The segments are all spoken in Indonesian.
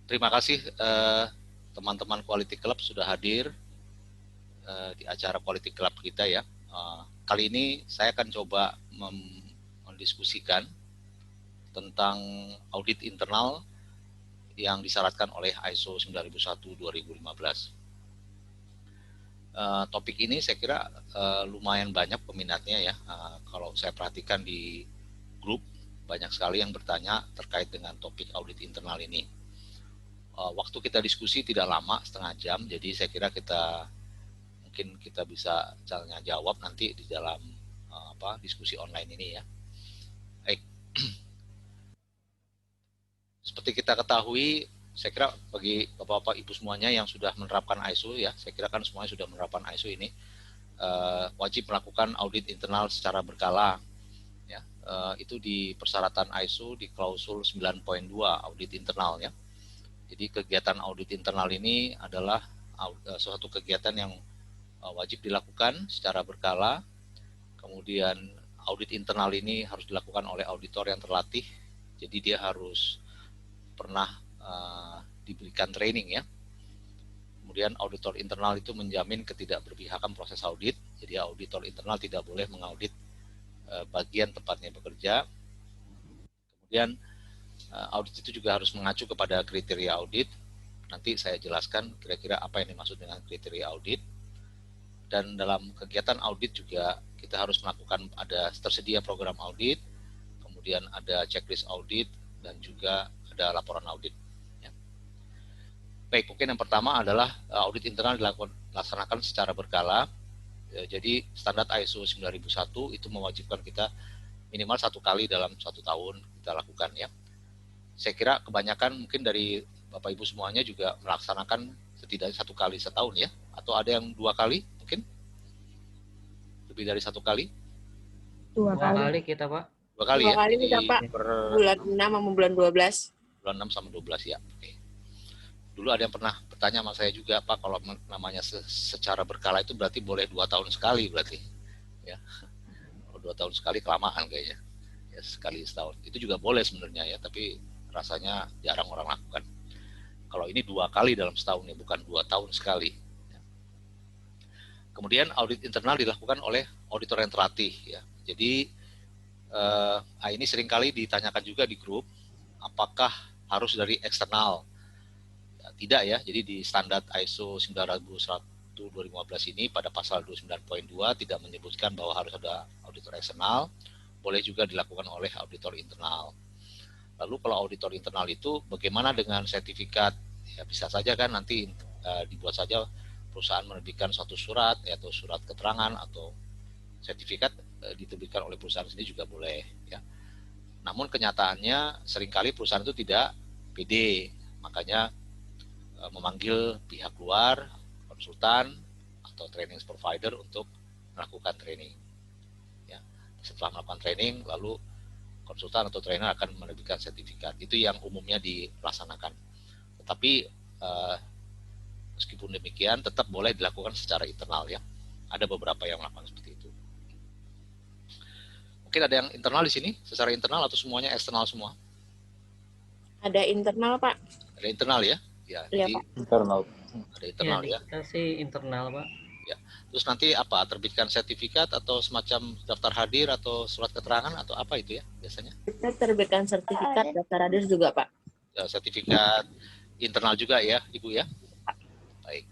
Terima kasih teman-teman Quality Club sudah hadir di acara Quality Club kita ya. Kali ini saya akan coba mendiskusikan tentang audit internal yang disyaratkan oleh ISO 9001-2015. Topik ini saya kira lumayan banyak peminatnya ya. Kalau saya perhatikan di grup, banyak sekali yang bertanya terkait dengan topik audit internal ini. Waktu kita diskusi tidak lama, setengah jam, jadi saya kira mungkin kita bisa tanya jawab nanti di dalam diskusi online ini ya. Baik. Seperti kita ketahui, saya kira bagi Bapak-Bapak Ibu semuanya yang sudah menerapkan ISO ya, saya kira kan semuanya sudah menerapkan ISO ini, wajib melakukan audit internal secara berkala ya. Itu di persyaratan ISO di klausul 9.2 audit internal ya. Jadi kegiatan audit internal ini adalah suatu kegiatan yang wajib dilakukan secara berkala. Kemudian audit internal ini harus dilakukan oleh auditor yang terlatih. Jadi dia harus pernah diberikan training ya. Kemudian auditor internal itu menjamin ketidakberpihakan proses audit. Jadi auditor internal tidak boleh mengaudit bagian tempatnya bekerja. Kemudian audit itu juga harus mengacu kepada kriteria audit. Nanti saya jelaskan kira-kira apa yang dimaksud dengan kriteria audit. Dan dalam kegiatan audit juga kita harus melakukan, tersedia program audit, kemudian ada checklist audit, dan juga ada laporan audit. Ya. Baik, mungkin yang pertama adalah audit internal dilaksanakan secara berkala. Jadi standar ISO 9001 itu mewajibkan kita minimal 1 kali dalam 1 tahun kita lakukan ya. Saya kira kebanyakan mungkin dari Bapak Ibu semuanya juga melaksanakan setidaknya 1 kali setahun ya, atau ada yang 2 kali mungkin, lebih dari 1 kali. 2 kali kita Pak. 2 kali 2 ya. kali kita Pak. Bulan 6 sama bulan 12. Bulan 6 sama 12 ya. Oke. Dulu ada yang pernah bertanya sama saya juga, Pak, kalau namanya secara berkala itu berarti boleh 2 tahun sekali berarti ya. Kalau 2 tahun sekali kelamaan kayaknya ya, sekali setahun itu juga boleh sebenarnya ya, tapi rasanya jarang orang lakukan. Kalau ini 2 kali dalam setahun ya, bukan 2 tahun sekali. Kemudian audit internal dilakukan oleh auditor yang terlatih ya. Jadi ini seringkali ditanyakan juga di grup, apakah harus dari eksternal? Ya, tidak ya. Jadi di standar ISO 9001-2015 ini pada pasal 29.2 tidak menyebutkan bahwa harus ada auditor eksternal, boleh juga dilakukan oleh auditor internal. Lalu kalau auditor internal itu bagaimana dengan sertifikat? Ya bisa saja kan nanti dibuat saja perusahaan menerbitkan suatu surat ya, atau surat keterangan atau sertifikat diterbitkan oleh perusahaan sendiri juga boleh ya. Namun kenyataannya seringkali perusahaan itu tidak pede, makanya memanggil pihak luar, konsultan atau training provider untuk melakukan training. Ya. Setelah melakukan training, lalu konsultan atau trainer akan menerbitkan sertifikat. Itu yang umumnya dilaksanakan. Tetapi meskipun demikian tetap boleh dilakukan secara internal ya. Ada beberapa yang melakukan seperti itu. Mungkin ada yang internal di sini, secara internal atau semuanya eksternal semua? Ada internal Pak. Ada internal ya? Ya, iya, jadi Pak. Internal. Ada internal ya. Kita sih internal Pak. Ya. Terus nanti apa? Terbitkan sertifikat atau semacam daftar hadir atau surat keterangan atau apa itu ya biasanya? Kita terbitkan sertifikat daftar hadir juga Pak. Ya, sertifikat internal juga ya, Ibu ya. Baik.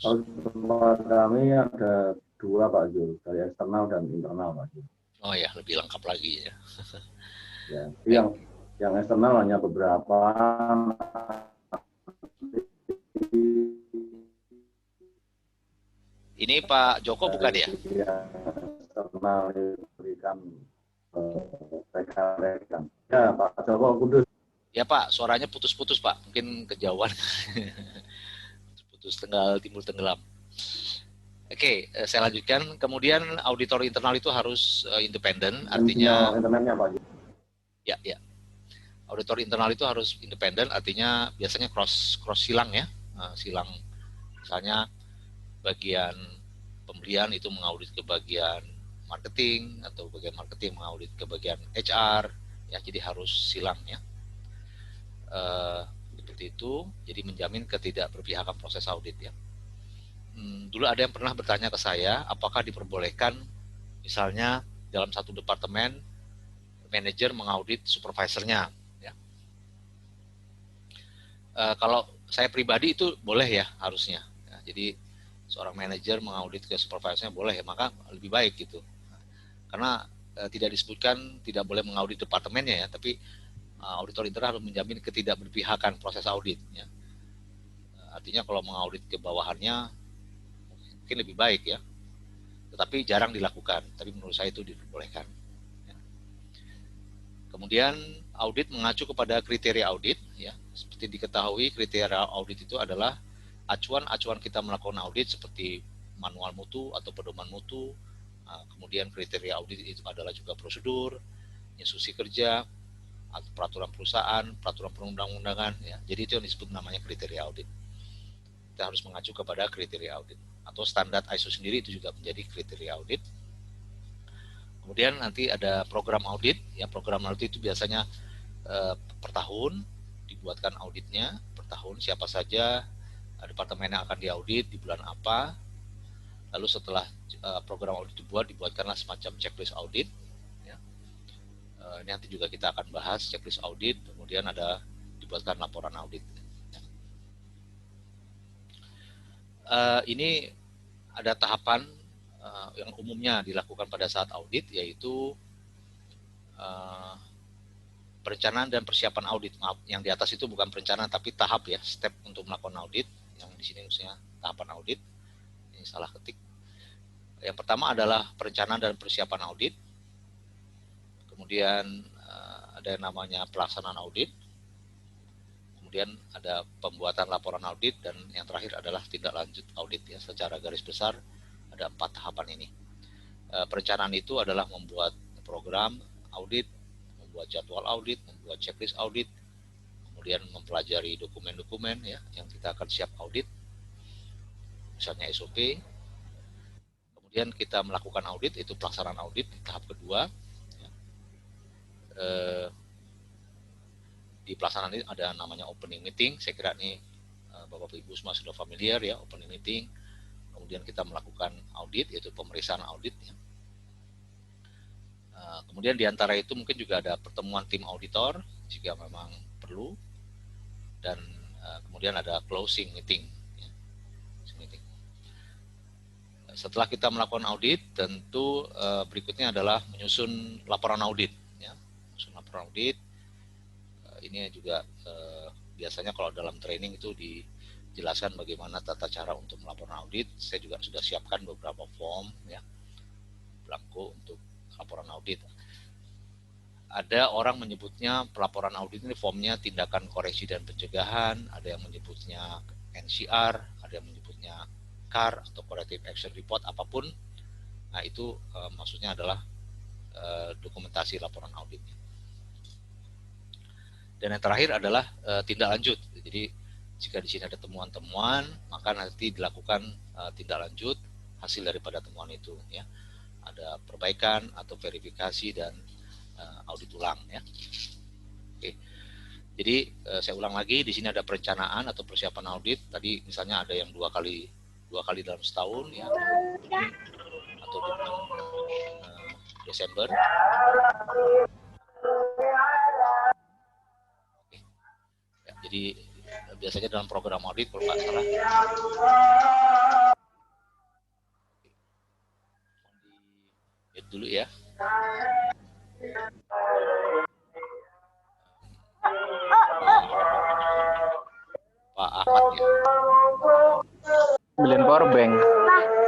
Kalau kami ada 2 Pak Jul, dari eksternal dan internal Pak Jul. Oh ya, lebih lengkap lagi ya. Ya, yang eksternal hanya beberapa. Ini Pak Joko bukan ya? Eksternal diberikan rekan-rekan. Ya Pak Joko Kudus. Ya Pak, suaranya putus-putus Pak, mungkin kejauhan. Putus timbul tenggelam. Oke, saya lanjutkan. Kemudian auditor internal itu harus independen, artinya internetnya Pak. Ya. Auditor internal itu harus independen, artinya biasanya cross silang ya, silang. Misalnya bagian pembelian itu mengaudit ke bagian marketing atau bagian marketing mengaudit ke bagian HR ya, jadi harus silang ya. seperti itu. Jadi menjamin ketidakberpihakan proses audit ya. Dulu ada yang pernah bertanya ke saya, apakah diperbolehkan misalnya dalam satu departemen manajer mengaudit supervisornya. Ya. Kalau saya pribadi itu boleh ya harusnya. Ya, jadi seorang manajer mengaudit ke supervisornya boleh, maka lebih baik gitu. Karena tidak disebutkan tidak boleh mengaudit departemennya ya, tapi auditor internal harus menjamin ketidakberpihakan proses audit. Ya. Artinya kalau mengaudit ke bawahannya mungkin lebih baik ya, tetapi jarang dilakukan. Tapi menurut saya itu diperbolehkan. Ya. Kemudian audit mengacu kepada kriteria audit. Ya. Seperti diketahui kriteria audit itu adalah acuan-acuan kita melakukan audit seperti manual mutu atau pedoman mutu. Kemudian kriteria audit itu adalah juga prosedur, instruksi kerja, atau peraturan perusahaan, peraturan perundang-undangan. Ya. Jadi itu yang disebut namanya kriteria audit. Kita harus mengacu kepada kriteria audit. Atau standar ISO sendiri itu juga menjadi kriteria audit. Kemudian nanti ada program audit. Ya, program audit itu biasanya per tahun dibuatkan auditnya. Per tahun siapa saja departemen yang akan diaudit di bulan apa. Lalu setelah program audit dibuatkanlah semacam checklist audit. Ya. Ini nanti juga kita akan bahas checklist audit. Kemudian ada dibuatkan laporan audit. Ini ada tahapan yang umumnya dilakukan pada saat audit, yaitu perencanaan dan persiapan audit. Maaf, yang di atas itu bukan perencanaan tapi tahap ya, step untuk melakukan audit. Yang di sini maksudnya tahapan audit. Ini salah ketik. Yang pertama adalah perencanaan dan persiapan audit. Kemudian ada yang namanya pelaksanaan audit. Kemudian ada pembuatan laporan audit, dan yang terakhir adalah tindak lanjut audit ya. Secara garis besar ada 4 tahapan ini. Perencanaan itu adalah membuat program audit, membuat jadwal audit, membuat checklist audit, kemudian mempelajari dokumen-dokumen ya yang kita akan siap audit, misalnya SOP. Kemudian kita melakukan audit, itu pelaksanaan audit di tahap kedua. Ya. Di pelaksanaan ini ada namanya opening meeting. Saya kira ini Bapak Ibu semua sudah familiar ya, opening meeting. Kemudian kita melakukan audit, yaitu pemeriksaan audit. Ya. Kemudian di antara itu mungkin juga ada pertemuan tim auditor jika memang perlu, dan kemudian ada closing meeting. Ya. Setelah kita melakukan audit, tentu berikutnya adalah menyusun laporan audit. Ya. Menyusun laporan audit. Ini juga biasanya kalau dalam training itu dijelaskan bagaimana tata cara untuk melaporkan audit. Saya juga sudah siapkan beberapa form ya, blanko untuk laporan audit. Ada orang menyebutnya pelaporan audit ini formnya tindakan koreksi dan pencegahan, ada yang menyebutnya NCR, ada yang menyebutnya CAR atau Corrective Action Report, apapun. Nah itu maksudnya adalah dokumentasi laporan audit. Dan yang terakhir adalah tindak lanjut. Jadi jika di sini ada temuan-temuan, maka nanti dilakukan tindak lanjut hasil daripada temuan itu. Ya. Ada perbaikan atau verifikasi dan audit ulang. Ya. Oke. Jadi saya ulang lagi, di sini ada perencanaan atau persiapan audit. Tadi misalnya ada yang dua kali dalam setahun, ya, atau di bulan Desember. Jadi biasanya dalam program audit kalau nggak salah lihat dulu ya. Pak Ahmad ya.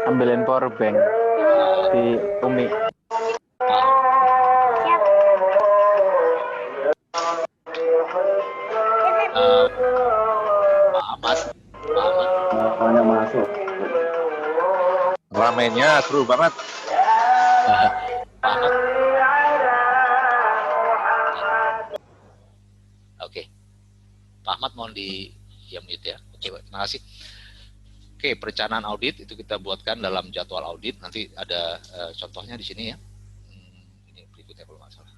Ambilin power bank di Umi. Namanya masuk. Ramenya seru banget. Oke. Pak Ahmad mohon di mute ya. Oke, terima kasih. Oke, perencanaan audit itu kita buatkan dalam jadwal audit. Nanti ada contohnya di sini ya. Ini berikutnya kalau nggak salah.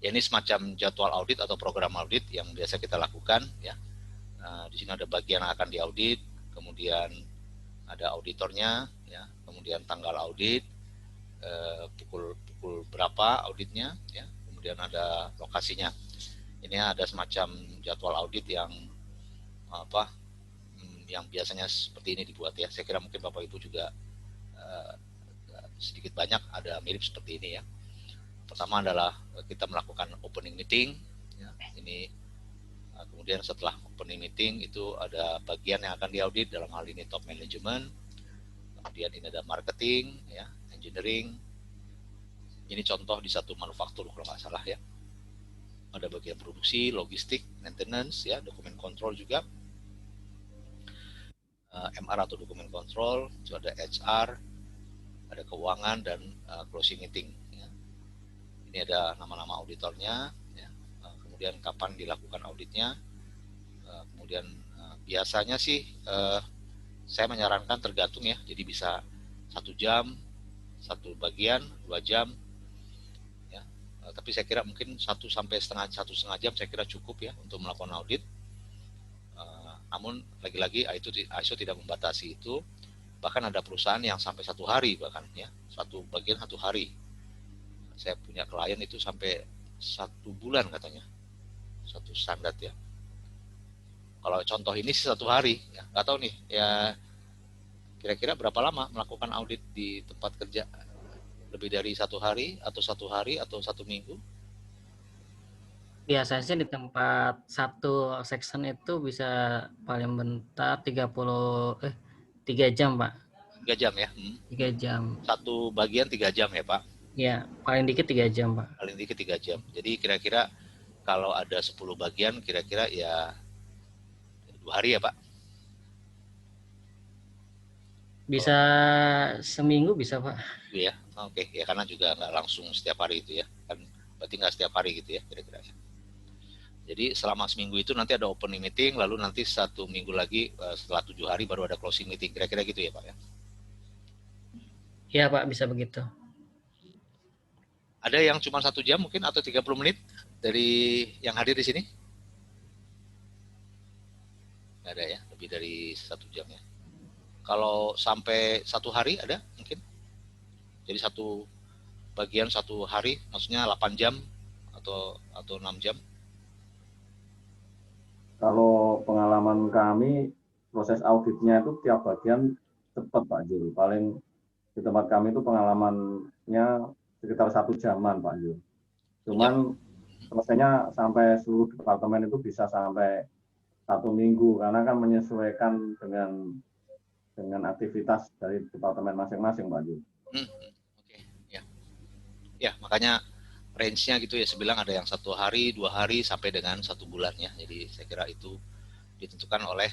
Ya, ini semacam jadwal audit atau program audit yang biasa kita lakukan ya. Di sini ada bagian yang akan diaudit, kemudian ada auditornya ya, kemudian tanggal audit, pukul berapa auditnya ya, kemudian ada lokasinya. Ini ada semacam jadwal audit yang yang biasanya seperti ini dibuat ya. Saya kira mungkin Bapak Ibu juga sedikit banyak ada mirip seperti ini ya. Pertama adalah kita melakukan opening meeting ya. Ini kemudian setelah opening meeting itu ada bagian yang akan diaudit, dalam hal ini top management. Kemudian ini ada marketing ya, engineering. Ini contoh di satu manufaktur kalau nggak salah ya. Ada bagian produksi, logistik, maintenance ya, dokumen kontrol juga. MR atau dokumen kontrol, itu ada HR, ada keuangan dan closing meeting. Ya. Ini ada nama-nama auditornya, ya. Kemudian kapan dilakukan auditnya, kemudian biasanya sih saya menyarankan tergantung ya, jadi bisa 1 jam, 1 bagian, 2 jam, ya. Tapi saya kira mungkin 1 sampai setengah jam saya kira cukup ya untuk melakukan audit. Namun lagi-lagi ISO tidak membatasi itu, bahkan ada perusahaan yang sampai 1 hari bahkan ya, 1 bagian 1 hari. Saya punya klien itu sampai 1 bulan katanya, 1 standar ya. Kalau contoh ini sih 1 hari, ya nggak tahu nih ya, kira-kira berapa lama melakukan audit di tempat kerja? Lebih dari 1 hari atau 1 hari atau 1 minggu? Biasanya sih di tempat satu section itu bisa paling bentar 3 jam, Pak. 3 jam ya? 3 jam. 1 bagian 3 jam ya, Pak? Ya, paling dikit 3 jam, Pak. Paling dikit 3 jam. Jadi kira-kira kalau ada 10 bagian, kira-kira ya 2 hari ya, Pak? Bisa seminggu bisa, Pak. Ya, oke. Ya karena juga nggak langsung setiap hari itu ya. Kan berarti nggak setiap hari gitu ya, kira-kira. Jadi selama seminggu itu nanti ada opening meeting, lalu nanti 1 minggu lagi setelah 7 hari baru ada closing meeting. Kira-kira gitu ya, Pak ya? Iya, Pak, bisa begitu. Ada yang cuma 1 jam mungkin atau 30 menit dari yang hadir di sini? Nggak ada ya, lebih dari 1 jam ya. Kalau sampai 1 hari ada mungkin? Jadi 1 bagian 1 hari, maksudnya 8 jam atau 6 jam? Kalau pengalaman kami, proses auditnya itu tiap bagian cepat Pak Jul. Paling di tempat kami itu pengalamannya sekitar 1 jaman Pak Jul. Cuman selesainya sampai seluruh departemen itu bisa sampai 1 minggu, karena kan menyesuaikan dengan aktivitas dari departemen masing-masing Pak Jul. Oke, ya. Ya, makanya range-nya gitu ya, sebilang ada yang 1 hari, 2 hari sampai dengan 1 bulan ya. Jadi saya kira itu ditentukan oleh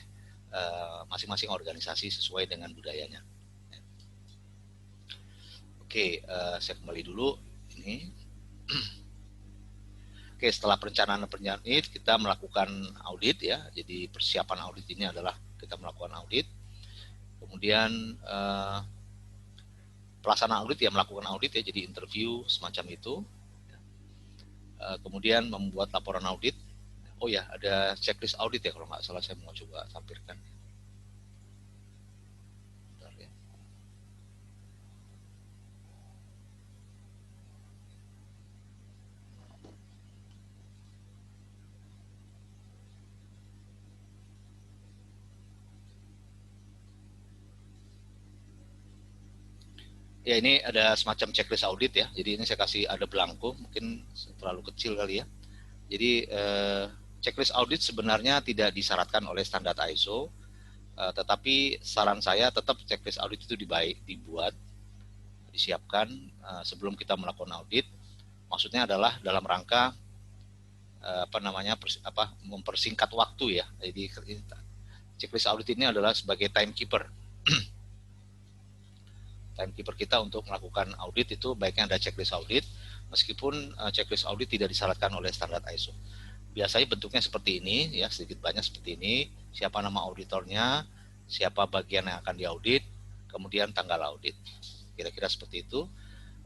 masing-masing organisasi sesuai dengan budayanya. Oke, saya kembali dulu ini. Oke, setelah perencanaan ini kita melakukan audit ya. Jadi persiapan audit ini adalah kita melakukan audit. Kemudian pelaksana audit ya, melakukan audit ya, jadi interview semacam itu. Kemudian membuat laporan audit. Oh ya, ada checklist audit ya kalau nggak salah, saya mau coba tampilkan. Bentar ya. Ya, ini ada semacam checklist audit ya. Jadi ini saya kasih ada belangko, mungkin terlalu kecil kali ya. Jadi checklist audit sebenarnya tidak disyaratkan oleh standar ISO, tetapi saran saya tetap checklist audit itu dibuat, disiapkan sebelum kita melakukan audit. Maksudnya adalah dalam rangka mempersingkat waktu ya. Jadi checklist audit ini adalah sebagai timekeeper. Timekeeper kita untuk melakukan audit itu baiknya ada checklist audit, meskipun checklist audit tidak disyaratkan oleh standar ISO. Biasanya bentuknya seperti ini ya, sedikit banyak seperti ini, siapa nama auditornya, siapa bagian yang akan diaudit, kemudian tanggal audit. Kira-kira seperti itu.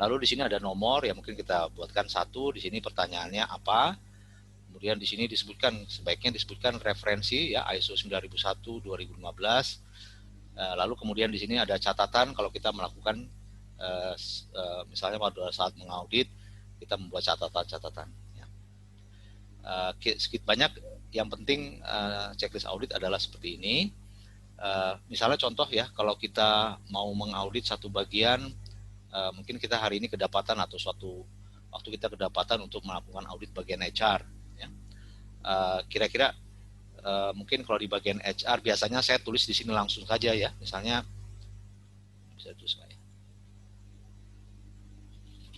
Lalu di sini ada nomor, ya mungkin kita buatkan 1, di sini pertanyaannya apa. Kemudian di sini disebutkan, sebaiknya disebutkan referensi ya ISO 9001 2015. Lalu kemudian di sini ada catatan kalau kita melakukan misalnya pada saat mengaudit kita membuat catatan-catatan. Ya. Sedikit banyak yang penting checklist audit adalah seperti ini. Misalnya contoh ya, kalau kita mau mengaudit satu bagian, mungkin kita hari ini kedapatan atau suatu waktu kita kedapatan untuk melakukan audit bagian HR. Ya. Kira-kira mungkin kalau di bagian HR biasanya saya tulis di sini langsung saja ya, misalnya bisa tulis kayak,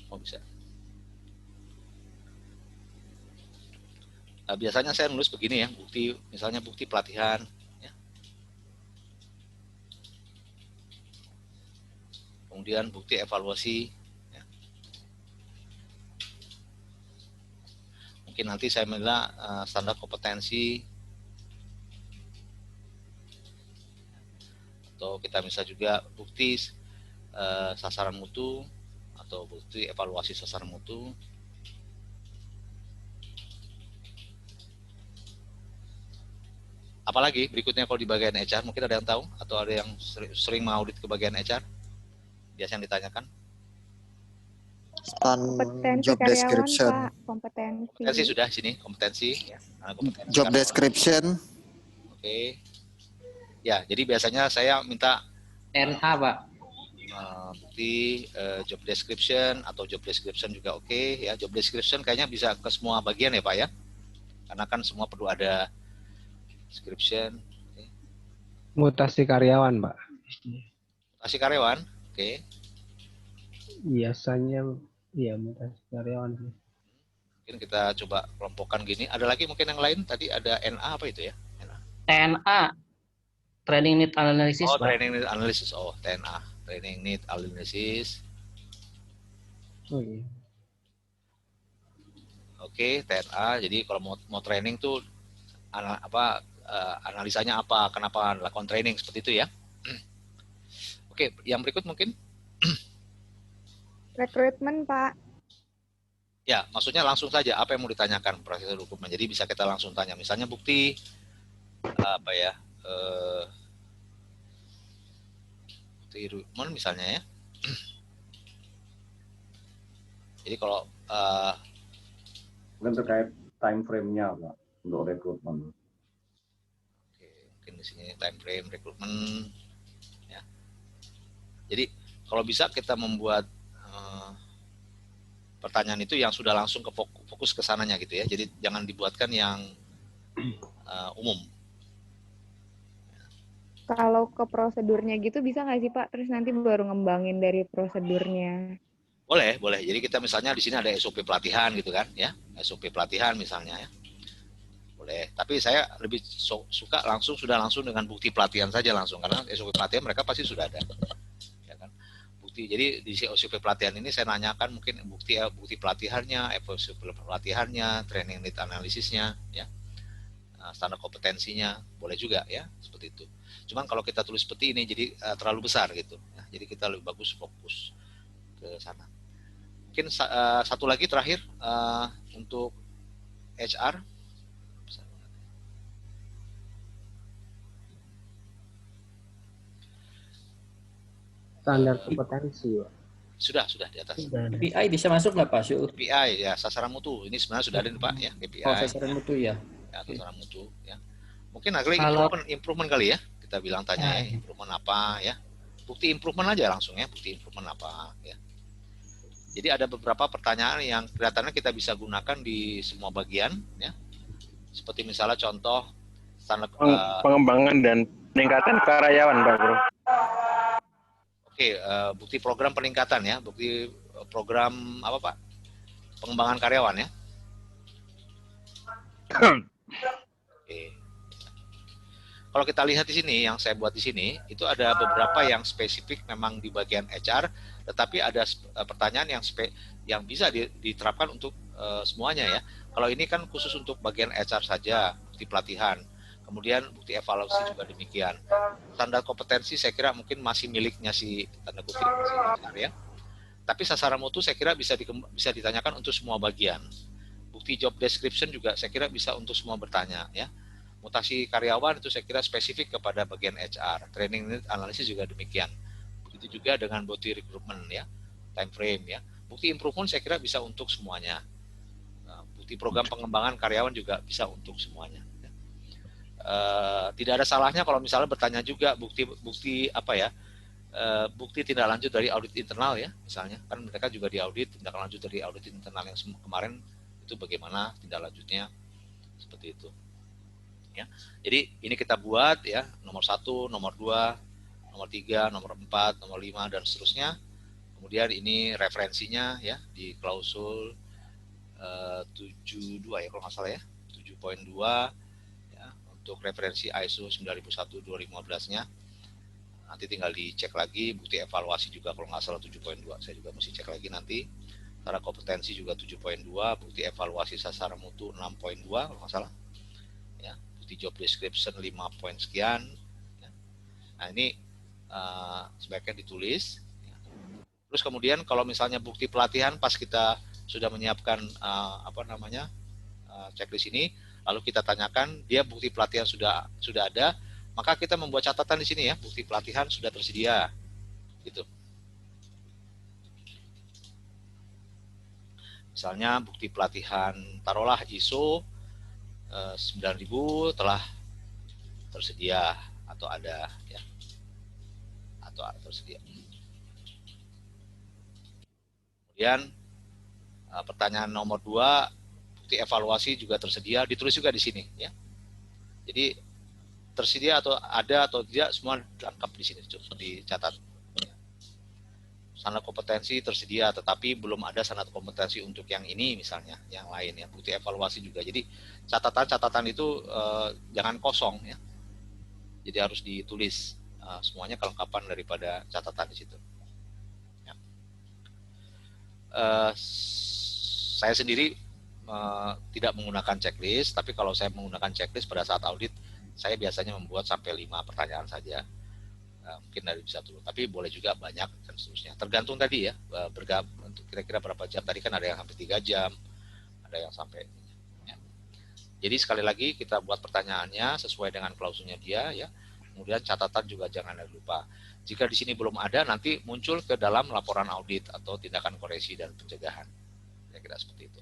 oh bisa. Biasanya saya nulis begini ya, bukti, misalnya bukti pelatihan, ya. Kemudian bukti evaluasi. Ya. Mungkin nanti saya bilang standar kompetensi. Atau kita bisa juga bukti sasaran mutu atau bukti evaluasi sasaran mutu. Apalagi berikutnya kalau di bagian HR, mungkin ada yang tahu atau ada yang sering mengaudit ke bagian HR? Biasa yang ditanyakan. Kompetensi Job karyawan, description. Pak. Kompetensi. Kompetensi sudah sini, kompetensi. Ya, kompetensi Job karyawan. description. Oke. Ya, jadi biasanya saya minta NA, Pak. bukti job description atau job description juga oke ya. Job description kayaknya bisa ke semua bagian ya Pak ya, karena kan semua perlu ada description. Okay. Mutasi karyawan, Pak. Mutasi karyawan, oke. Biasanya iya mutasi karyawan. Mungkin kita coba kelompokkan gini. Ada lagi mungkin yang lain, tadi ada NA apa itu ya? NA. TNA, Training Need Analysis, Oh, Pak. training need analysis. Oh, TNA, training need analysis. Oh iya. Oke, TNA. Jadi kalau mau training tuh analisanya apa, kenapa lakukan training seperti itu ya. Oke, yang berikut mungkin. Rekrutmen, Pak. Ya, maksudnya langsung saja apa yang mau ditanyakan proses rekrutmen. Jadi bisa kita langsung tanya. Misalnya bukti apa ya? Bukti rekrutmen misalnya ya. Jadi kalau Mungkin terkait time frame-nya Pak untuk rekrutmen. oke, mungkin di sini time frame rekrutmen ya. Jadi kalau bisa kita membuat pertanyaan itu yang sudah langsung ke fokus ke sananya gitu ya. Jadi jangan dibuatkan yang umum. Kalau ke prosedurnya gitu bisa nggak sih, Pak? Terus nanti baru ngembangin dari prosedurnya. Boleh, boleh. Jadi kita misalnya di sini ada SOP pelatihan gitu kan ya. SOP pelatihan misalnya ya. Boleh. Tapi saya lebih suka sudah langsung dengan bukti pelatihan saja langsung, karena SOP pelatihan mereka pasti sudah ada. Ya kan? Jadi di SOP pelatihan ini saya nanyakan mungkin bukti pelatihannya, evaluasi pelatihannya, training need analisisnya, ya, standar kompetensinya, boleh juga ya seperti itu. Cuman kalau kita tulis seperti ini jadi terlalu besar gitu. Ya, jadi kita lebih bagus fokus ke sana. Mungkin satu lagi terakhir untuk HR. Standar kompetensi, Pak. Sudah di atas. KPI bisa masuk nggak Pak? KPI ya, sasaran mutu. Ini sebenarnya sudah ada nih Pak ya, KPI. Oh, sasaran mutu ya. Ya, sasaran mutu ya. Mungkin agak Kalau- improvement kali ya. Kita bilang tanya ya, improvement apa ya. Bukti improvement aja langsung ya, bukti improvement apa ya. Jadi ada beberapa pertanyaan yang kelihatannya kita bisa gunakan di semua bagian ya. Seperti misalnya contoh standar Pengembangan dan peningkatan karyawan, Pak Bro. Oke, bukti program peningkatan ya, bukti program apa Pak? Pengembangan karyawan ya. Oke. Kalau kita lihat di sini, yang saya buat di sini, itu ada beberapa yang spesifik memang di bagian HR, tetapi ada pertanyaan yang bisa diterapkan untuk semuanya ya. Kalau ini kan khusus untuk bagian HR saja, bukti pelatihan. Kemudian bukti evaluasi juga demikian. Standar kompetensi saya kira mungkin masih miliknya si tanda kutip si HR ya. Tapi sasaran mutu saya kira bisa ditanyakan untuk semua bagian. Bukti job description juga saya kira bisa untuk semua bertanya ya. Mutasi karyawan itu saya kira spesifik kepada bagian HR. Training need analysis juga demikian. Begitu juga dengan bukti recruitment ya, time frame ya. Bukti improvement saya kira bisa untuk semuanya. Bukti program pengembangan karyawan juga bisa untuk semuanya. Tidak ada salahnya kalau misalnya bertanya juga bukti apa ya, bukti tindak lanjut dari audit internal ya, misalnya kan mereka juga diaudit, tindak lanjut dari audit internal yang kemarin itu bagaimana tindak lanjutnya, seperti itu ya. Jadi ini kita buat ya, nomor 1, nomor 2, nomor 3, nomor 4, nomor 5 dan seterusnya. Kemudian ini referensinya ya di klausul 72 ya kalau nggak salah ya, 7.2 ya, untuk referensi ISO 9001/2015-nya. Nanti tinggal dicek lagi. Bukti evaluasi juga kalau nggak salah 7.2, saya juga mesti cek lagi nanti. Syarat kompetensi juga 7.2, bukti evaluasi sasaran mutu 6.2 kalau nggak salah ya, bukti job description 5 poin sekian ya. Nah ini sebaiknya ditulis ya. Terus kemudian kalau misalnya bukti pelatihan pas kita sudah menyiapkan checklist ini, lalu kita tanyakan dia bukti pelatihan sudah ada, maka kita membuat catatan di sini ya, bukti pelatihan sudah tersedia, gitu. Misalnya bukti pelatihan, taruhlah ISO 9000 telah tersedia atau ada ya, atau tersedia. Kemudian pertanyaan nomor 2, bukti evaluasi juga tersedia, ditulis juga di sini ya. Jadi tersedia atau ada atau tidak semua lengkap di sini, dicatat. Sanad kompetensi tersedia, tetapi belum ada sanad kompetensi untuk yang ini misalnya, yang lain ya. Bukti evaluasi juga. Jadi catatan itu jangan kosong ya. Jadi harus ditulis semuanya kelengkapan daripada catatan di situ. Ya. Saya sendiri tidak menggunakan checklist, tapi kalau saya menggunakan checklist pada saat audit, saya biasanya membuat sampai 5 pertanyaan saja, mungkin dari bisa dulu, tapi boleh juga banyak dan seterusnya. Tergantung tadi ya, kira-kira berapa jam. Tadi kan ada yang sampai 3 jam, ada yang sampai. Ya. Jadi sekali lagi kita buat pertanyaannya sesuai dengan klausulnya dia ya. Kemudian catatan juga jangan lupa. Jika di sini belum ada, nanti muncul ke dalam laporan audit atau tindakan koreksi dan pencegahan. Kira-kira seperti itu.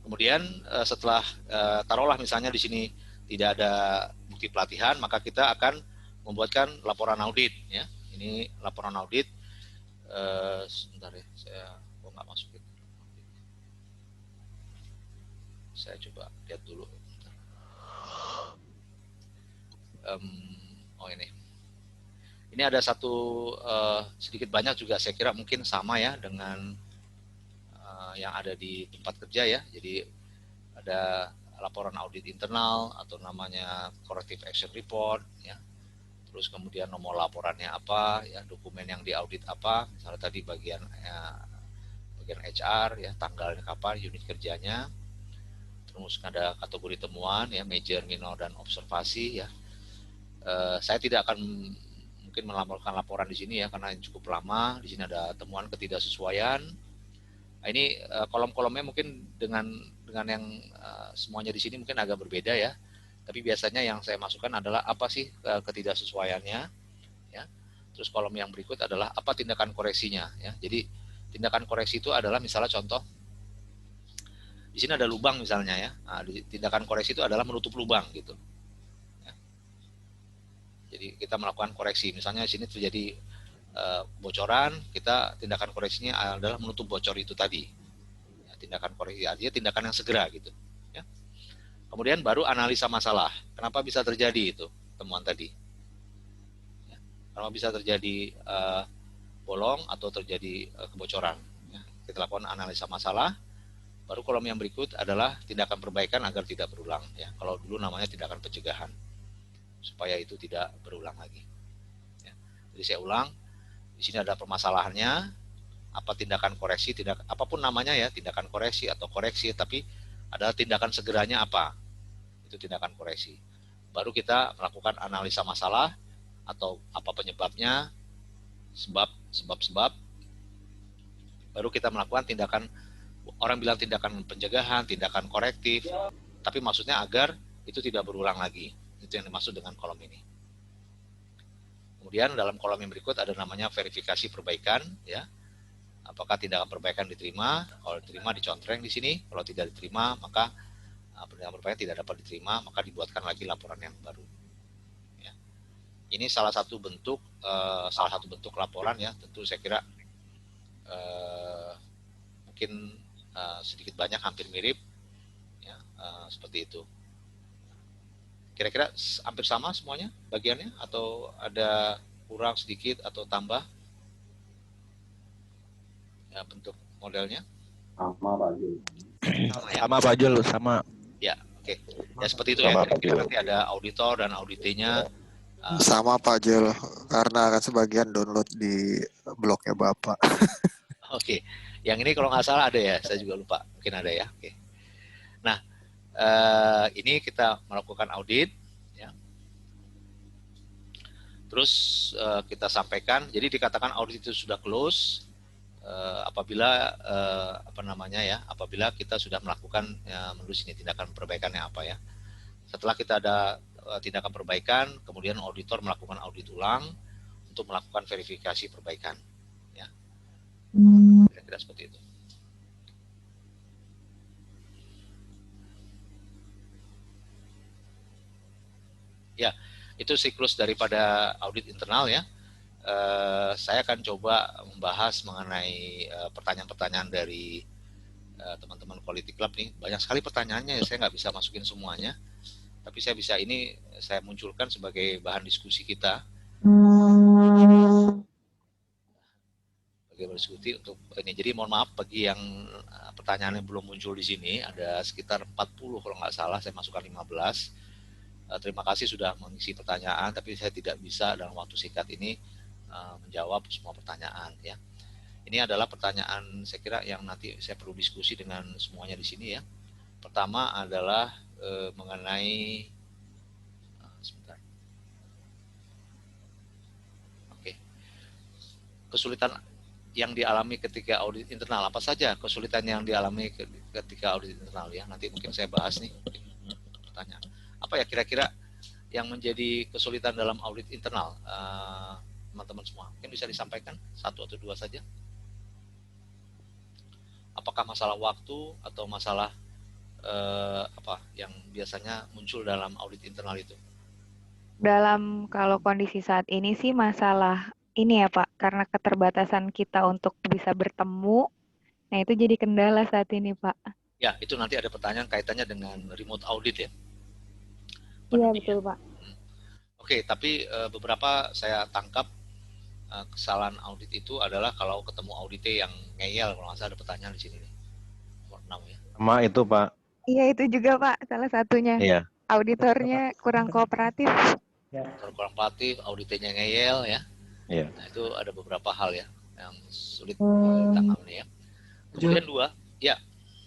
Kemudian setelah taruhlah misalnya di sini tidak ada bukti pelatihan, maka kita akan membuatkan laporan audit ya. Ini laporan audit. Sebentar ya, saya nggak masukin. Saya coba lihat dulu. Ini ada satu sedikit banyak juga saya kira mungkin sama ya dengan yang ada di tempat kerja ya. Jadi ada laporan audit internal atau namanya corrective action report ya. Terus kemudian nomor laporannya apa ya, dokumen yang diaudit apa, misalnya tadi bagian HR ya, tanggalnya kapan, unit kerjanya. Terus ada kategori temuan ya, major, minor dan observasi ya. Saya tidak akan mungkin melaporkan laporan di sini ya karena cukup lama. Di sini ada temuan ketidaksesuaian. Nah, ini kolom-kolomnya mungkin dengan yang semuanya di sini mungkin agak berbeda ya. Tapi biasanya yang saya masukkan adalah apa sih ketidaksesuaiannya ya. Terus kolom yang berikut adalah apa tindakan koreksinya ya. Jadi tindakan koreksi itu adalah misalnya contoh di sini ada lubang misalnya ya. Nah, tindakan koreksi itu adalah menutup lubang gitu. Ya. Jadi kita melakukan koreksi. Misalnya di sini terjadi bocoran, kita tindakan koreksinya adalah menutup bocor itu tadi ya, tindakan koreksi artinya tindakan yang segera gitu ya. Kemudian baru analisa masalah, kenapa bisa terjadi itu temuan tadi ya. Kenapa bisa terjadi bolong atau terjadi kebocoran ya. Kita lakukan analisa masalah. Baru kolom yang berikut adalah tindakan perbaikan agar tidak berulang ya. Kalau dulu namanya tindakan pencegahan supaya itu tidak berulang lagi ya. Jadi saya ulang, di sini ada permasalahannya, apa tindakan koreksi, apapun namanya ya, tindakan koreksi atau koreksi, tapi ada tindakan segeranya apa, itu tindakan koreksi. Baru kita melakukan analisa masalah, atau apa penyebabnya, sebab, baru kita melakukan tindakan, orang bilang tindakan pencegahan, tindakan korektif, tapi maksudnya agar itu tidak berulang lagi. Itu yang dimaksud dengan kolom ini. Kemudian dalam kolom yang berikut ada namanya verifikasi perbaikan, ya. Apakah tindakan perbaikan diterima? Kalau diterima dicontreng di sini, kalau tidak diterima maka tindakan perbaikan tidak dapat diterima, maka dibuatkan lagi laporan yang baru. Ya. Ini salah satu bentuk laporan, ya. Tentu saya kira mungkin sedikit banyak hampir mirip, ya, seperti itu. Kira-kira hampir sama semuanya bagiannya, atau ada kurang sedikit atau tambah ya bentuk modelnya? Sama Pak Jul. Sama Pak Jul, sama. Ya, oke. Ya seperti itu ya. Kira-kira nanti ada auditor dan auditnya. Sama Pak Jul, karena akan sebagian download di blognya Bapak. Oke. Yang ini kalau nggak salah ada ya, saya juga lupa. Mungkin ada ya. Oke. Nah, ini kita melakukan audit, ya. Terus kita sampaikan. Jadi dikatakan audit itu sudah close apabila apabila kita sudah melakukan menulis ini tindakan perbaikannya apa ya. Setelah kita ada tindakan perbaikan, kemudian auditor melakukan audit ulang untuk melakukan verifikasi perbaikan. Ya. Kira-kira seperti itu. Ya, itu siklus daripada audit internal ya. Saya akan coba membahas mengenai pertanyaan-pertanyaan dari teman-teman Quality Club nih. Banyak sekali pertanyaannya ya, saya nggak bisa masukin semuanya. Tapi saya munculkan sebagai bahan diskusi kita. Bagaimana diskusi untuk ini. Jadi mohon maaf bagi yang pertanyaannya belum muncul di sini, ada sekitar 40 kalau nggak salah, saya masukkan 15. Terima kasih sudah mengisi pertanyaan, tapi saya tidak bisa dalam waktu singkat ini menjawab semua pertanyaan ya. Ini adalah pertanyaan saya kira yang nanti saya perlu diskusi dengan semuanya di sini ya. Pertama adalah mengenai sebentar. Oke. Kesulitan yang dialami ketika audit internal, apa saja kesulitan yang dialami ketika audit internal ya. Nanti mungkin saya bahas nih pertanyaan. Apa ya kira-kira yang menjadi kesulitan dalam audit internal, teman-teman semua? Mungkin bisa disampaikan satu atau dua saja. Apakah masalah waktu atau masalah apa yang biasanya muncul dalam audit internal itu? Dalam kalau kondisi saat ini sih masalah ini ya Pak, karena keterbatasan kita untuk bisa bertemu, nah itu jadi kendala saat ini Pak. Ya, itu nanti ada pertanyaan kaitannya dengan remote audit ya? Iya betul Pak. Oke, tapi beberapa saya tangkap kesalahan audit itu adalah kalau ketemu auditnya yang ngeyel, kalau nggak salah ada pertanyaan di sini nih. Ya. Sama itu Pak. Iya itu juga Pak, salah satunya. Iya. Auditornya kurang kooperatif. Kurang kooperatif, auditnya ngeyel ya. Iya. Nah, itu ada beberapa hal ya yang sulit ditangani ya. Kemudian dua, ya.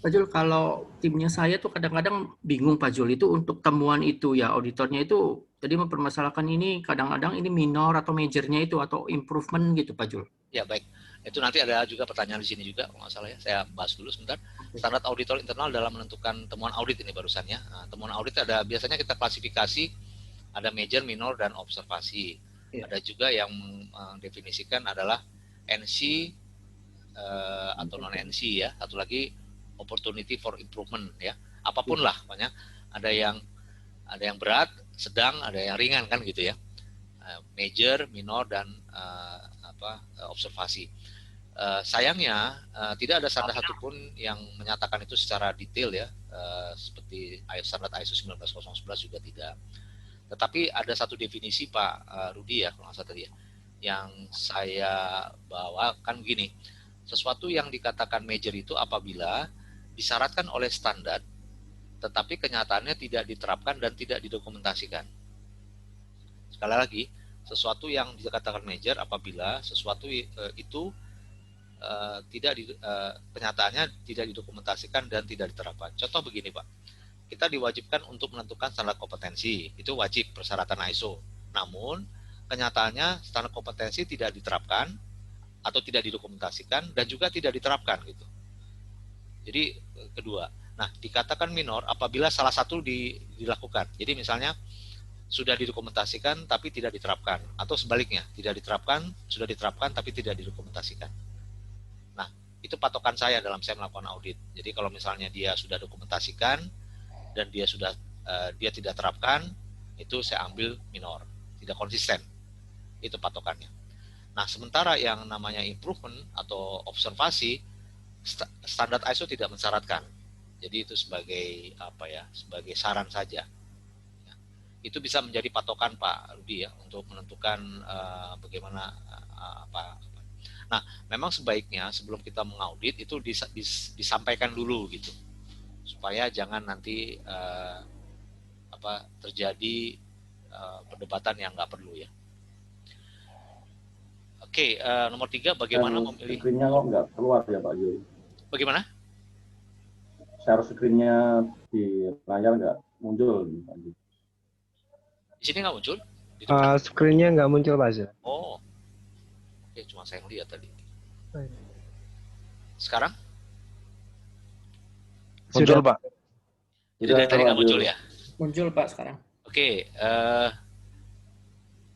Pak Jul, kalau timnya saya tuh kadang-kadang bingung Pak Jul, itu untuk temuan itu ya, auditornya itu jadi mempermasalahkan ini kadang-kadang ini minor atau majornya itu atau improvement gitu Pak Jul. Ya baik, itu nanti ada juga pertanyaan di sini juga kalau nggak salah ya, saya bahas dulu sebentar. Standar auditor internal dalam menentukan temuan audit ini barusan ya. Nah, temuan audit ada biasanya kita klasifikasi, ada major, minor, dan observasi. Ya. Ada juga yang mendefinisikan adalah NC atau non-NC ya, satu lagi opportunity for improvement ya, apapun lah banyak, ada yang berat, sedang, ada yang ringan kan gitu ya, major, minor, dan observasi. Sayangnya tidak ada standar satupun yang menyatakan itu secara detail ya, seperti standar ISO 19011 juga tidak. Tetapi ada satu definisi Pak Rudi ya kalau nggak salah tadi ya, yang saya bawa kan gini, sesuatu yang dikatakan major itu apabila disyaratkan oleh standar, tetapi kenyataannya tidak diterapkan dan tidak didokumentasikan. Sekali lagi, sesuatu yang dikatakan major apabila sesuatu itu kenyataannya tidak didokumentasikan dan tidak diterapkan. Contoh begini Pak, kita diwajibkan untuk menentukan standar kompetensi, itu wajib persyaratan ISO. Namun kenyataannya standar kompetensi tidak diterapkan atau tidak didokumentasikan dan juga tidak diterapkan gitu. Jadi kedua, nah dikatakan minor apabila salah satu dilakukan. Jadi misalnya sudah didokumentasikan tapi tidak diterapkan, atau sebaliknya tidak diterapkan, sudah diterapkan tapi tidak didokumentasikan. Nah itu patokan saya dalam saya melakukan audit. Jadi kalau misalnya dia sudah dokumentasikan dan dia tidak terapkan, itu saya ambil minor, tidak konsisten. Itu patokannya. Nah, sementara yang namanya improvement atau observasi, standar ISO tidak mensyaratkan. Jadi itu sebagai sebagai saran saja. Ya. Itu bisa menjadi patokan Pak Rudi ya untuk menentukan bagaimana apa. Nah, memang sebaiknya sebelum kita mengaudit itu disampaikan dulu gitu, supaya jangan nanti terjadi perdebatan yang nggak perlu ya. Oke, nomor 3, bagaimana memilih? Screen-nya kok nggak keluar ya Pak Yul? Bagaimana? Share screen-nya di layar nggak muncul. Di sini nggak muncul? Screen-nya nggak muncul Pak Zul. Oh, oke, cuma saya yang lihat tadi. Sekarang? Muncul Pak. Jadi dari tadi nggak muncul ya? Muncul Pak sekarang. Oke,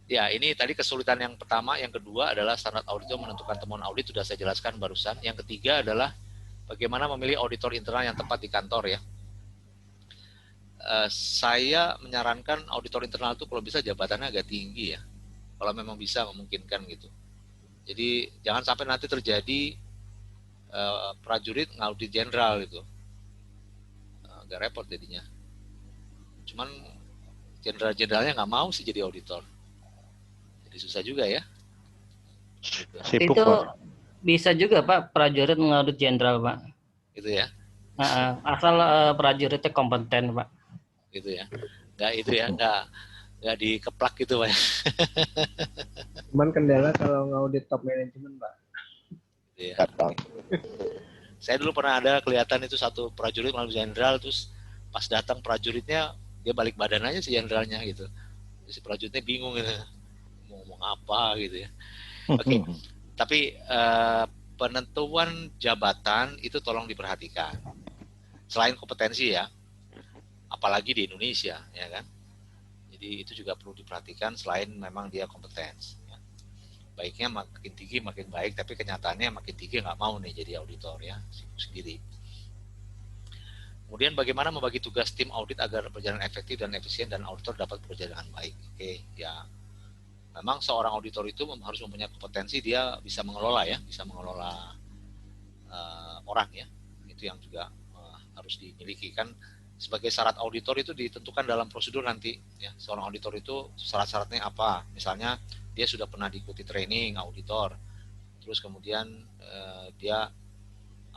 ya ini tadi kesulitan yang pertama, yang kedua adalah standar auditor menentukan temuan audit, sudah saya jelaskan barusan. Yang ketiga adalah bagaimana memilih auditor internal yang tepat di kantor ya. Saya menyarankan auditor internal itu kalau bisa jabatannya agak tinggi ya, kalau memang bisa memungkinkan gitu. Jadi jangan sampai nanti terjadi prajurit ngaudit jenderal gitu, agak repot jadinya. Cuman jenderal-jenderalnya nggak mau sih jadi auditor. Susah juga ya. Sibuk, itu Pak. Bisa juga Pak prajurit mengaudit jenderal Pak. Gitu ya. Asal prajuritnya kompeten Pak. Gitu ya. Nggak itu ya, nggak dikeplak gitu Pak. Cuman kendala kalau ngaudit top manajemen Pak. Gitu ya. Saya dulu pernah ada kelihatan itu satu prajurit mengaudit jenderal, terus pas datang prajuritnya dia balik badan aja si jenderalnya gitu. Si prajuritnya bingung gitu. Ngomong apa gitu ya. Oke. Tapi penentuan jabatan itu tolong diperhatikan. Selain kompetensi ya, apalagi di Indonesia ya kan. Jadi itu juga perlu diperhatikan selain memang dia kompetens. Ya. Baiknya makin tinggi makin baik, tapi kenyataannya makin tinggi nggak mau nih jadi auditor ya, sibuk sendiri. Kemudian bagaimana membagi tugas tim audit agar berjalan efektif dan efisien dan auditor dapat bekerja dengan baik. Oke, ya. Memang seorang auditor itu harus mempunyai kompetensi, dia bisa mengelola ya, bisa mengelola orang ya. Itu yang juga harus dimiliki kan. Sebagai syarat auditor itu ditentukan dalam prosedur nanti ya. Seorang auditor itu syarat-syaratnya apa? Misalnya dia sudah pernah diikuti training auditor, terus kemudian dia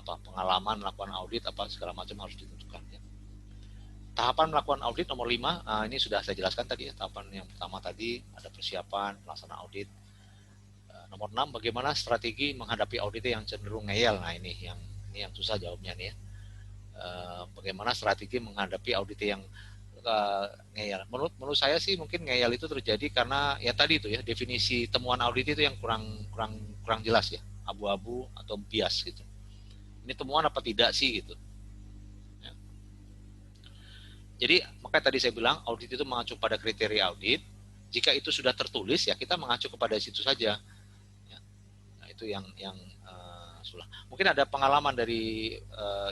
pengalaman melakukan audit segala macam harus ditentukan ya. Tahapan melakukan audit nomor 5, ini sudah saya jelaskan tadi ya. Tahapan yang pertama tadi ada persiapan, pelaksanaan audit. Nomor 6, bagaimana strategi menghadapi audit yang cenderung ngeyel. Nah ini yang susah jawabnya nih ya. Bagaimana strategi menghadapi audit yang ngeyel. Menurut saya sih mungkin ngeyel itu terjadi karena ya tadi itu ya, definisi temuan audit itu yang kurang jelas ya, abu-abu atau bias gitu. Ini temuan apa tidak sih gitu. Ya. Jadi makanya tadi saya bilang audit itu mengacu pada kriteria audit. Jika itu sudah tertulis ya kita mengacu kepada situ saja. Ya. Nah itu yang sulah. Mungkin ada pengalaman dari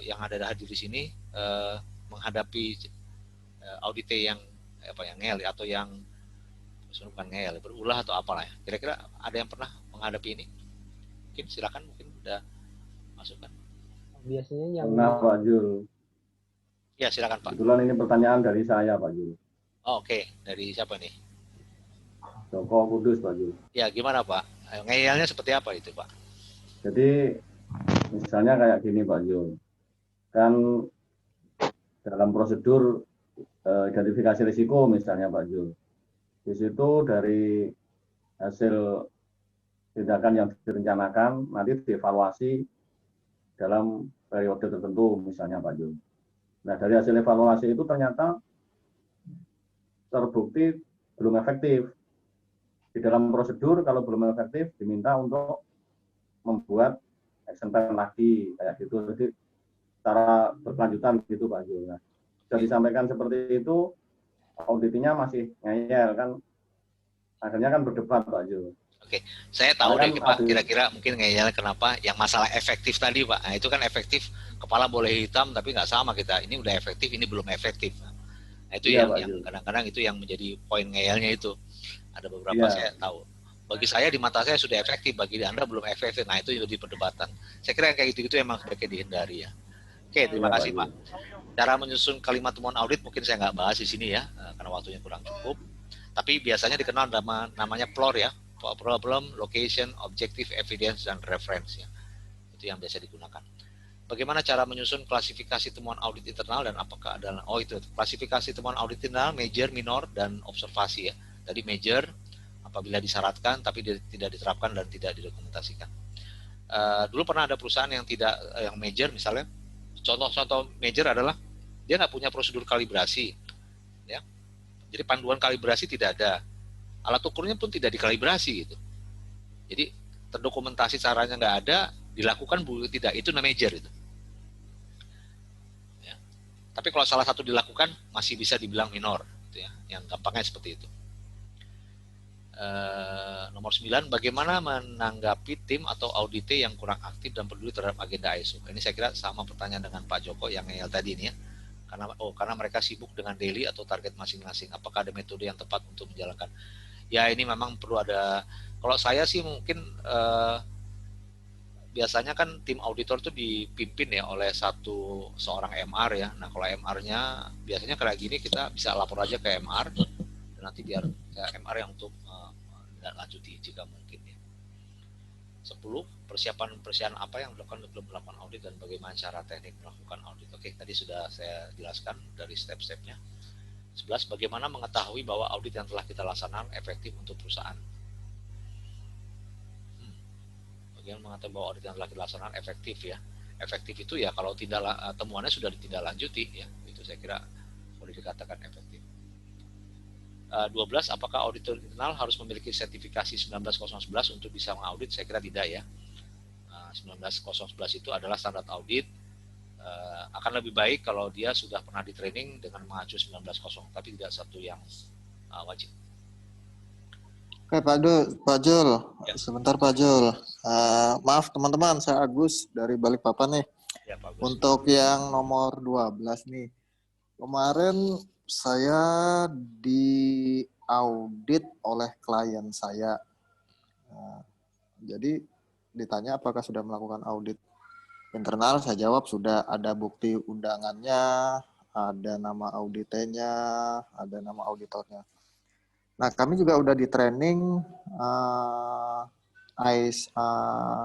yang ada hadir di sini menghadapi audit yang ngeyel atau yang bukan ngeyel, berulah atau apalah ya. Kira-kira ada yang pernah menghadapi ini? Mungkin silakan, mungkin udah masukkan. Biasanya yang Pak Jul. Ya, silakan Pak. Kebetulan ini pertanyaan dari saya Pak Jul. Oh, oke. Dari siapa nih? Joko Kudus Pak Jul. Ya, gimana Pak? Ngeyelnya seperti apa itu Pak? Jadi misalnya kayak gini Pak Jul. Kan dalam prosedur identifikasi risiko misalnya Pak Jul. Di situ dari hasil tindakan yang direncanakan nanti dievaluasi dalam periode tertentu misalnya Pak Jul. Nah dari hasil evaluasi itu ternyata terbukti belum efektif. di dalam prosedur kalau belum efektif diminta untuk membuat action plan lagi kayak gitu. Jadi secara berkelanjutan gitu Pak Jul. Nah, sudah disampaikan seperti itu, auditnya masih ngeyel kan, akhirnya kan berdebat Pak Jul. Oke, saya tahu Karena deh kan Pak, audit- kira-kira mungkin ngeyel kenapa yang masalah efektif tadi Pak. Nah, itu kan efektif, kepala boleh hitam tapi nggak sama kita. Ini udah efektif, ini belum efektif. Nah, itu Iya, yang Pak yang Jul. kadang-kadang itu yang menjadi poin ngeyelnya itu. Ada beberapa Iya. saya tahu. Bagi saya di mata saya sudah efektif, bagi Anda belum efektif. Nah, itu jadi perdebatan. Saya kira yang kayak gitu-gitu emang sebaiknya dihindari ya. Oke, terima Iya, kasih Pak Pak. Cara menyusun kalimat temuan audit mungkin saya nggak bahas di sini ya, karena waktunya kurang cukup. Tapi biasanya dikenal namanya PLOR ya, problem, location, objective, evidence, dan reference ya. Itu yang biasa digunakan. Bagaimana cara menyusun klasifikasi temuan audit internal dan apakah ada klasifikasi temuan audit internal, major, minor, dan observasi ya. Tadi major apabila disyaratkan tapi tidak diterapkan dan tidak didokumentasikan. Dulu pernah ada perusahaan yang yang major misalnya, contoh-contoh major adalah dia nggak punya prosedur kalibrasi, ya. Jadi panduan kalibrasi tidak ada, alat ukurnya pun tidak dikalibrasi gitu. Jadi terdokumentasi caranya nggak ada, dilakukan tidak, itu namanya major itu. Ya. Tapi kalau salah satu dilakukan masih bisa dibilang minor, gitu ya. Yang gampangnya seperti itu. Nomor 9, bagaimana menanggapi tim atau audite yang kurang aktif dan peduli terhadap agenda ISO. Ini saya kira sama pertanyaan dengan Pak Joko yang ngeyel tadi ini ya. Karena mereka sibuk dengan daily atau target masing-masing. Apakah ada metode yang tepat untuk menjalankan? Ya ini memang perlu ada. Kalau saya sih mungkin biasanya kan tim auditor itu dipimpin ya oleh seorang MR ya. Nah kalau MR-nya biasanya kayak gini kita bisa lapor aja ke MR dan nanti biar MR yang untuk lanjuti jika mungkin ya. 10, persiapan apa yang dilakukan sebelum melakukan audit dan bagaimana cara teknik melakukan audit. Oke, tadi sudah saya jelaskan dari step-stepnya. 11, bagaimana mengetahui bahwa audit yang telah kita laksanakan efektif untuk perusahaan. Bagaimana mengetahui bahwa audit yang telah kita laksanakan efektif ya. Efektif itu ya kalau temuannya sudah ditindaklanjuti ya. Itu saya kira boleh dikatakan efektif. 12, apakah auditor internal harus memiliki sertifikasi 19011 untuk bisa mengaudit? Saya kira tidak ya. 19011 itu adalah standar audit. Akan lebih baik kalau dia sudah pernah di training dengan mengacu 190, tapi tidak satu yang wajib. Oke Pak Jul, Ya. Sebentar Pak Jul. Maaf teman-teman, saya Agus dari Balikpapan nih. Ya, Pak Agus. Untuk yang nomor 12 nih, kemarin saya diaudit oleh klien saya. Jadi ditanya apakah sudah melakukan audit internal, saya jawab sudah. Ada bukti undangannya, ada nama auditennya, ada nama auditornya. Nah, kami juga udah di training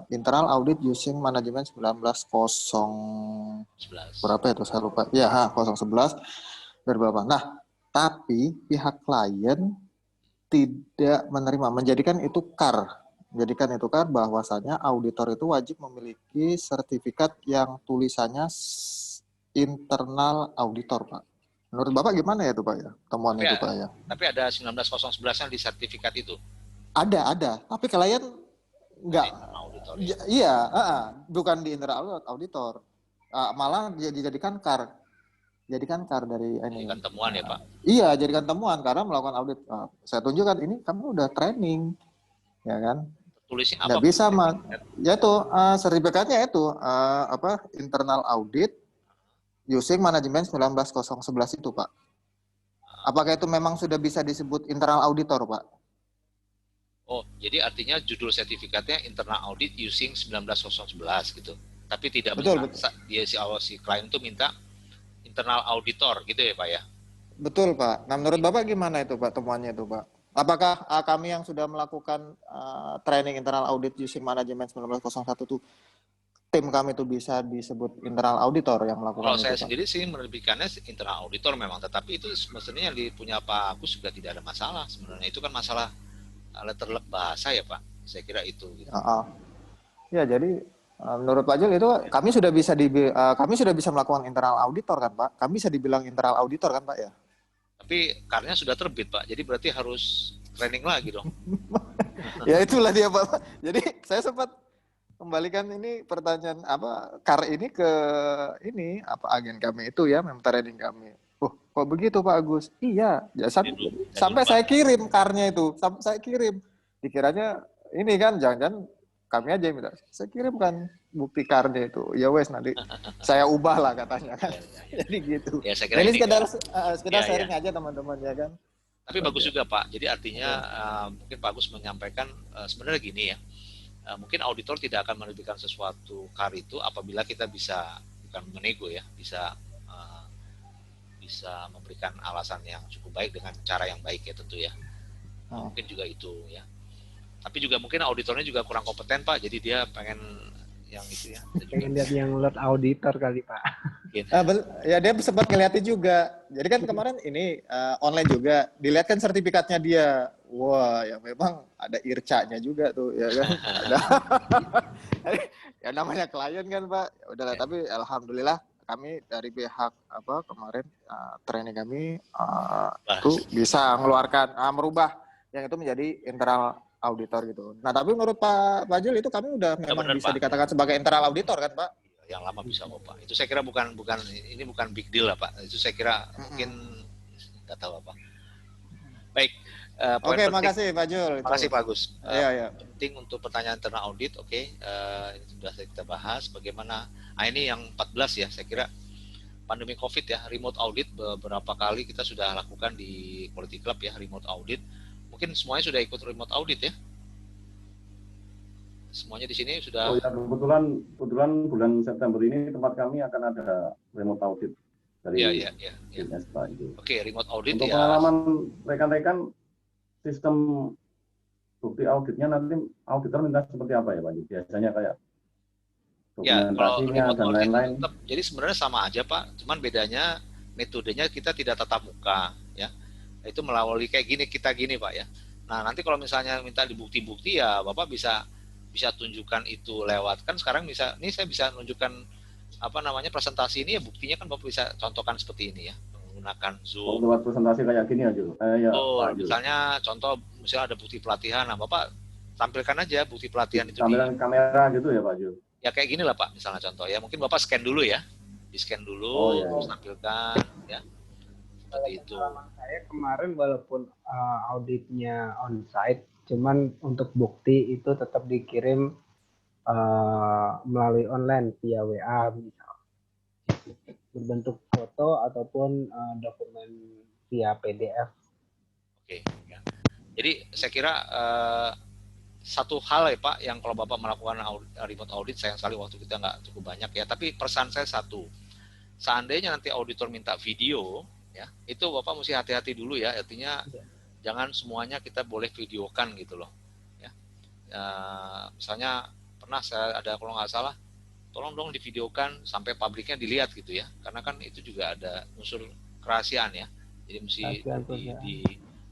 internal audit using manajemen 19.0 berapa itu saya lupa. Ya, 011 dari Bapak. Nah, tapi pihak klien tidak menerima, menjadikan itu CAR bahwasanya auditor itu wajib memiliki sertifikat yang tulisannya internal auditor, Pak. Menurut Bapak gimana ya itu, Pak ya? Temuan itu, Pak ya. Tapi ada 19011 yang di sertifikat itu. Ada. Tapi klien enggak. Auditor, ya? Iya, bukan di internal auditor. Malah dijadikan CAR. Jadikan CAR dari ini. Jadikan temuan ya Pak? Iya, jadikan temuan karena melakukan audit. Saya tunjukkan ini kamu udah training, ya kan? Tulisnya apa? Nggak bisa, ya itu sertifikatnya itu internal audit using manajemen 19011 itu, Pak. Apakah itu memang sudah bisa disebut internal auditor, Pak? Oh, jadi artinya judul sertifikatnya internal audit using 19011 gitu. Tapi tidak betul. Dia si klien itu minta internal auditor gitu ya Pak ya? Betul Pak. Nah menurut Bapak gimana itu Pak temuannya itu Pak? Apakah kami yang sudah melakukan training internal audit using manajemen 1901 itu tim kami itu bisa disebut internal auditor yang melakukan kalau itu, saya Pak? Sendiri sih menerbitkannya internal auditor memang, tetapi itu semestinya yang punya Pak Agus juga tidak ada masalah sebenarnya. Itu kan masalah letterlek bahasa ya Pak. Saya kira itu. Gitu. Ya jadi menurut Pak Jul itu kami sudah bisa melakukan internal auditor kan Pak? Kami bisa dibilang internal auditor kan Pak ya? Tapi karena sudah terbit Pak, jadi berarti harus training lagi dong. Ya itulah dia Pak. Jadi saya sempat kembalikan ini pertanyaan ini ke ini agen kami itu ya, training kami. Oh, kok begitu Pak Agus? Iya, sampai saya kirim karnya itu, saya kirim. Dikiranya ini kan jangan-jangan kami aja yang minta. Saya kirimkan bukti karnya itu. Ya wes nanti saya ubah lah katanya kan. Jadi gitu. Ya, saya kira ini sekedar ya, sharing aja teman-teman ya kan. Tapi bagus juga Pak. Jadi artinya mungkin Pak Agus menyampaikan sebenarnya gini ya. Mungkin auditor tidak akan menerbitkan sesuatu kar itu apabila kita bisa bukan menego ya, bisa memberikan alasan yang cukup baik dengan cara yang baik ya tentu ya. Mungkin juga itu ya. Tapi juga mungkin auditornya juga kurang kompeten Pak, jadi dia pengen yang itu ya. Pengen lihat yang load auditor kali Pak. Ya dia sempat ngeliatin juga. Jadi kan kemarin ini online juga, dilihat kan sertifikatnya dia. Wah, yang memang ada IRCA-nya juga tuh, ya kan? Ada. Ya namanya klien kan Pak. Ya udahlah, tapi alhamdulillah kami dari pihak kemarin training kami itu bisa mengeluarkan merubah yang itu menjadi internal auditor gitu. Nah, tapi menurut Pak Fajil itu kami udah memang bisa Pak dikatakan sebagai internal auditor kan, Pak? Yang lama bisa kok, Pak. Itu saya kira bukan big deal lah, Pak. Itu saya kira mungkin nggak tahu apa. Baik. Oke, makasih Pak Jul. Makasih Pak Agus. Iya. Penting untuk pertanyaan internal audit, oke. Ini sudah kita bahas. Bagaimana? Ini yang 14 ya, saya kira pandemi COVID ya, remote audit beberapa kali kita sudah lakukan di Quality Club ya, remote audit. Mungkin semuanya sudah ikut remote audit ya? Semuanya di sini sudah. Oh ya, kebetulan bulan September ini tempat kami akan ada remote audit dari BNS, Pak. Oke, remote audit untuk ya. pengalaman rekan-rekan, sistem bukti auditnya nanti auditor minta seperti apa ya Pak? Biasanya kayak dokumentasinya dan lain-lain. Jadi sebenarnya sama aja Pak, cuman bedanya metodenya kita tidak tatap muka ya. Itu melalui kayak gini Pak ya. Nah nanti kalau misalnya minta di bukti-bukti ya Bapak bisa tunjukkan itu lewat, kan sekarang ini saya bisa nunjukkan presentasi ini ya, buktinya kan Bapak bisa contohkan seperti ini ya, menggunakan Zoom. Buat presentasi kayak gini aja. Misalnya misalnya ada bukti pelatihan, nah Bapak tampilkan aja bukti pelatihan itu tampilkan kamera gitu ya Pak Jul. Ya kayak gini lah Pak, misalnya contoh ya, mungkin Bapak scan dulu ya, di scan dulu, terus tampilkan ya. Itu. Saya kemarin walaupun auditnya on-site, cuman untuk bukti itu tetap dikirim melalui online via WA misalnya, berbentuk foto ataupun dokumen via PDF. Oke. Ya. Jadi saya kira satu hal ya Pak, yang kalau Bapak melakukan remote audit, sayang sekali waktu kita nggak cukup banyak ya, tapi pesan saya satu, seandainya nanti auditor minta video, ya itu Bapak mesti hati-hati dulu ya, artinya jangan semuanya kita boleh videokan gitu loh ya. Misalnya pernah saya ada, kalau nggak salah, tolong dong divideokan sampai pabriknya dilihat gitu ya, karena kan itu juga ada unsur kerahasiaan ya, jadi mesti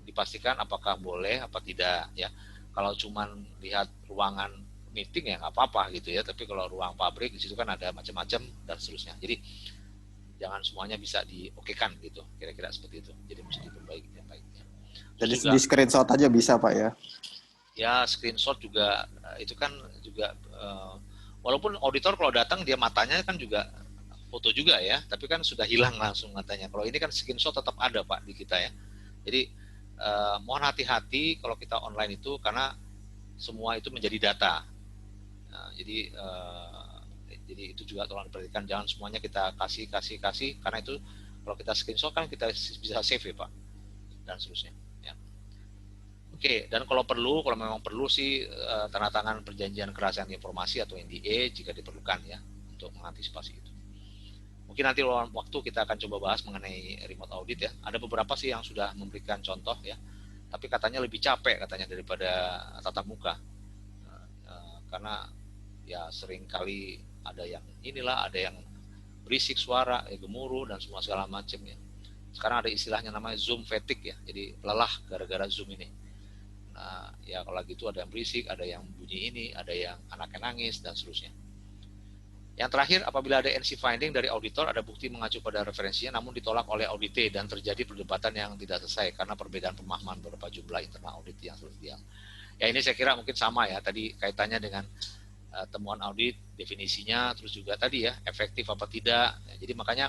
dipastikan apakah boleh apa tidak ya. Kalau cuman lihat ruangan meeting ya nggak apa-apa gitu ya, tapi kalau ruang pabrik di situ kan ada macam-macam dan seterusnya, jadi jangan semuanya bisa diokekan gitu, kira-kira seperti itu. Jadi mesti diperbaiki yang baiknya. Jadi di screenshot aja bisa Pak ya? Ya screenshot juga itu kan juga walaupun auditor kalau datang dia matanya kan juga foto juga ya, tapi kan sudah hilang langsung matanya. Kalau ini kan screenshot tetap ada Pak di kita ya. Jadi mohon hati-hati kalau kita online itu, karena semua itu menjadi data. Nah, jadi itu juga tolong diperhatikan, jangan semuanya kita kasih, karena itu kalau kita screenshot kan kita bisa save ya Pak, dan seterusnya ya. Oke, dan kalau memang perlu sih tanda tangan perjanjian kerahasiaan informasi atau NDA jika diperlukan ya, untuk mengantisipasi itu. Mungkin nanti waktu kita akan coba bahas mengenai remote audit ya. Ada beberapa sih yang sudah memberikan contoh ya, tapi katanya lebih capek katanya daripada tatap muka, karena ya sering kali ada yang ada yang berisik suara, gemuruh dan semua segala macam ya. Sekarang ada istilahnya namanya Zoom fatigue ya, jadi lelah gara-gara Zoom ini. Nah ya kalau gitu ada yang berisik, ada yang bunyi ini, ada yang anaknya nangis dan seterusnya. Yang terakhir, apabila ada NC finding dari auditor, ada bukti mengacu pada referensinya namun ditolak oleh audite dan terjadi perdebatan yang tidak selesai karena perbedaan pemahaman beberapa jumlah internal audit yang tersedia. Ya ini saya kira mungkin sama ya, tadi kaitannya dengan temuan audit, definisinya, terus juga tadi ya, efektif apa tidak. Ya, jadi makanya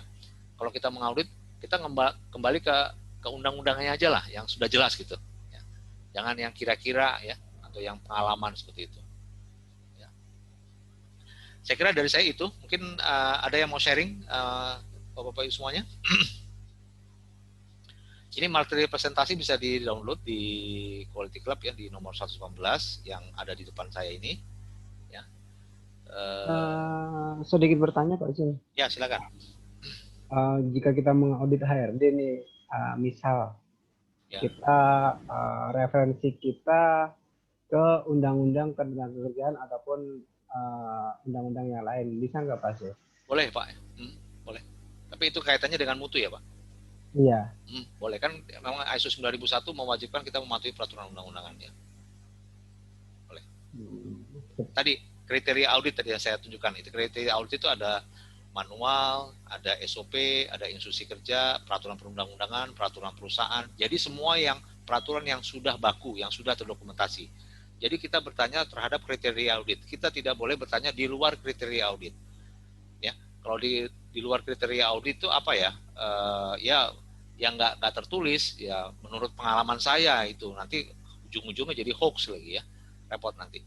kalau kita mengaudit, kita kembali ke undang-undangnya aja lah, yang sudah jelas gitu. Ya. Jangan yang kira-kira ya, atau yang pengalaman seperti itu. Ya. Saya kira dari saya itu, mungkin ada yang mau sharing, Bapak-Bapak semuanya. Ini materi presentasi bisa di-download di Quality Club ya, di nomor 118 yang ada di depan saya ini. Ya. Sedikit bertanya Pak Zul. Ya, silakan. Jika kita mengaudit HRD nih, misal Ya. kita referensi kita ke undang-undang ketenagakerjaan ataupun undang-undang yang lain, bisa nggak Pak Zul? Boleh Pak, boleh. Tapi itu kaitannya dengan mutu ya Pak? Iya. Boleh kan, memang ISO 9001 mewajibkan kita mematuhi peraturan undang-undangannya. Boleh. Tadi kriteria audit tadi yang saya tunjukkan, itu kriteria audit itu ada manual, ada SOP, ada instruksi kerja, peraturan perundang-undangan, peraturan perusahaan. Jadi semua yang peraturan yang sudah baku, yang sudah terdokumentasi. Jadi kita bertanya terhadap kriteria audit. Kita tidak boleh bertanya di luar kriteria audit. Ya, kalau di luar kriteria audit itu apa ya? Ya yang nggak tertulis, ya menurut pengalaman saya itu nanti ujung-ujungnya jadi hoax lagi ya, repot nanti.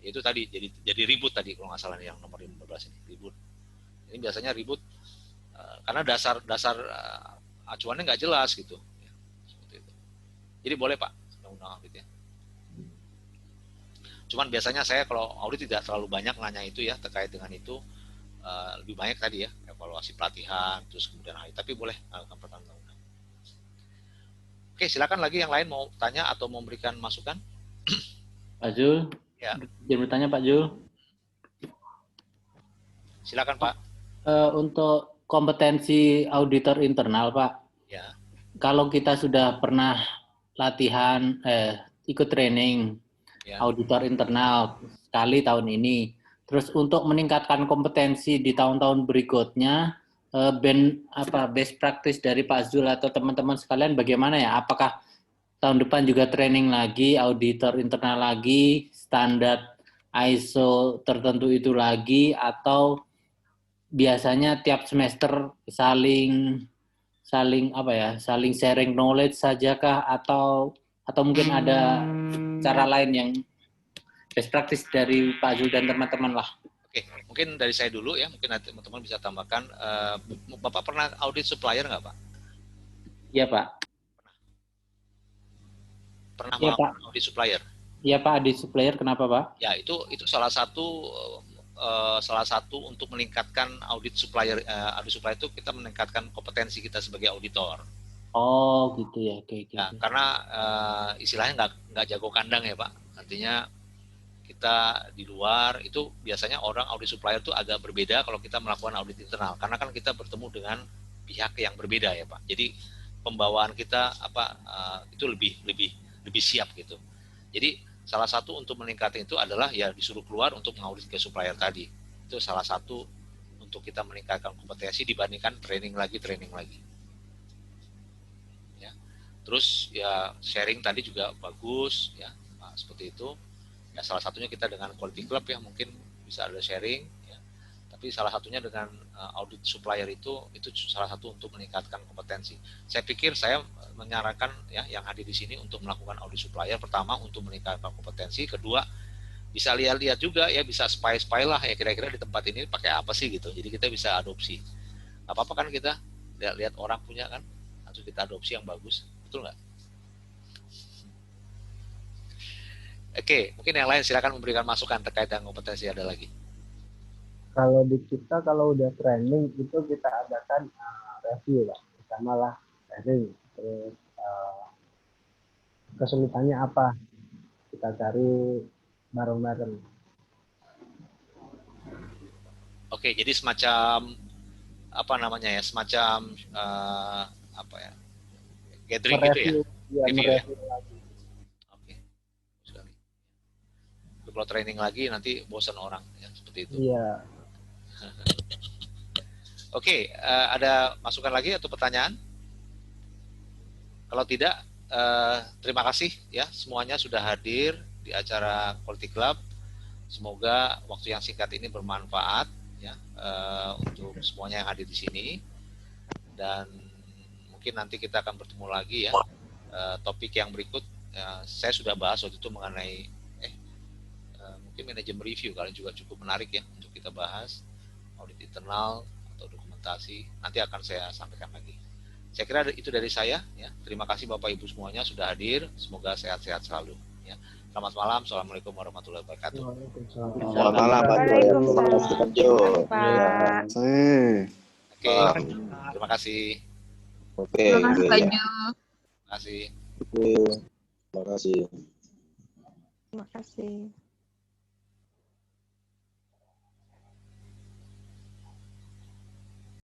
Itu tadi jadi ribut tadi kalau nggak salah yang nomor 15 ini ribut. Ini biasanya ribut karena dasar acuannya nggak jelas gitu. Ya, seperti itu. Jadi boleh Pak, undang-undang audit ya. Cuman biasanya saya kalau audit tidak terlalu banyak nanya itu ya terkait dengan itu, lebih banyak tadi ya evaluasi pelatihan, terus kemudian tapi boleh melakukan pertanyaan undang-undang. Oke, silakan lagi yang lain mau tanya atau mau memberikan masukan. Pak Zul, ya. Jangan bertanya Pak Zul. Silakan Pak. Untuk kompetensi auditor internal Pak, ya. Kalau kita sudah pernah latihan, ikut training ya. Auditor internal sekali tahun ini, terus untuk meningkatkan kompetensi di tahun-tahun berikutnya, best practice dari Pak Zul atau teman-teman sekalian bagaimana ya? Apakah tahun depan juga training lagi, auditor internal lagi, standar ISO tertentu itu lagi, atau biasanya tiap semester saling sharing knowledge sajakah, atau mungkin ada cara lain yang best practice dari Pak Zul dan teman-teman lah. Oke, mungkin dari saya dulu ya, mungkin nanti teman-teman bisa tambahkan. Bapak pernah audit supplier nggak Pak? Iya Pak. Pernah melakukan audit supplier? Iya Pak, audit supplier kenapa Pak? Ya itu salah satu untuk meningkatkan audit supplier. Audit supplier itu kita meningkatkan kompetensi kita sebagai auditor. Oh gitu ya, oke. Nah, karena istilahnya nggak jago kandang ya Pak. Artinya kita di luar itu biasanya orang audit supplier itu agak berbeda kalau kita melakukan audit internal. Karena kan kita bertemu dengan pihak yang berbeda ya Pak. Jadi pembawaan kita itu lebih siap gitu. Jadi salah satu untuk meningkatkan itu adalah ya disuruh keluar untuk mengaudit ke supplier tadi. Itu salah satu untuk kita meningkatkan kompetensi dibandingkan training lagi. Ya. Terus ya sharing tadi juga bagus ya, seperti itu. Ya salah satunya kita dengan Quality Club ya mungkin bisa ada sharing ya. Tapi salah satunya dengan audit supplier itu salah satu untuk meningkatkan kompetensi. Saya pikir saya menyarankan ya yang hadir di sini untuk melakukan audit supplier, pertama untuk meningkatkan kompetensi, kedua bisa lihat-lihat juga ya, bisa spy lah ya kira-kira di tempat ini pakai apa sih gitu. Jadi kita bisa adopsi. Gak apa-apa kan kita lihat orang punya kan, langsung kita adopsi yang bagus, betul nggak? Oke, mungkin yang lain silakan memberikan masukan terkait dengan kompetensi ada lagi. Kalau di kita kalau udah training itu kita adakan review Pak, pertama lah training, terus kesulitannya apa kita cari bareng-bareng. Oke, jadi semacam semacam gathering mereview, gitu ya? Mereview lagi. Oke, sekali. Kalau training lagi nanti bosan orang ya seperti itu. Iya. Oke, ada masukan lagi atau pertanyaan? Kalau tidak, terima kasih ya semuanya sudah hadir di acara Quality Club. Semoga waktu yang singkat ini bermanfaat ya untuk semuanya yang hadir di sini. Dan mungkin nanti kita akan bertemu lagi ya. Topik yang berikut saya sudah bahas waktu itu mengenai mungkin manajemen review kali juga cukup menarik ya untuk kita bahas, audit internal atau dokumentasi. Nanti akan saya sampaikan lagi. Saya kira itu dari saya ya. Terima kasih Bapak Ibu semuanya sudah hadir. Semoga sehat-sehat selalu ya. Selamat malam. Assalamualaikum warahmatullahi wabarakatuh. Selamat malam Pak Jo. Terima kasih Pak Jo. Oke. Terima kasih. Oke. Terima kasih Pak Jo. Terima kasih. Terima kasih. Terima kasih.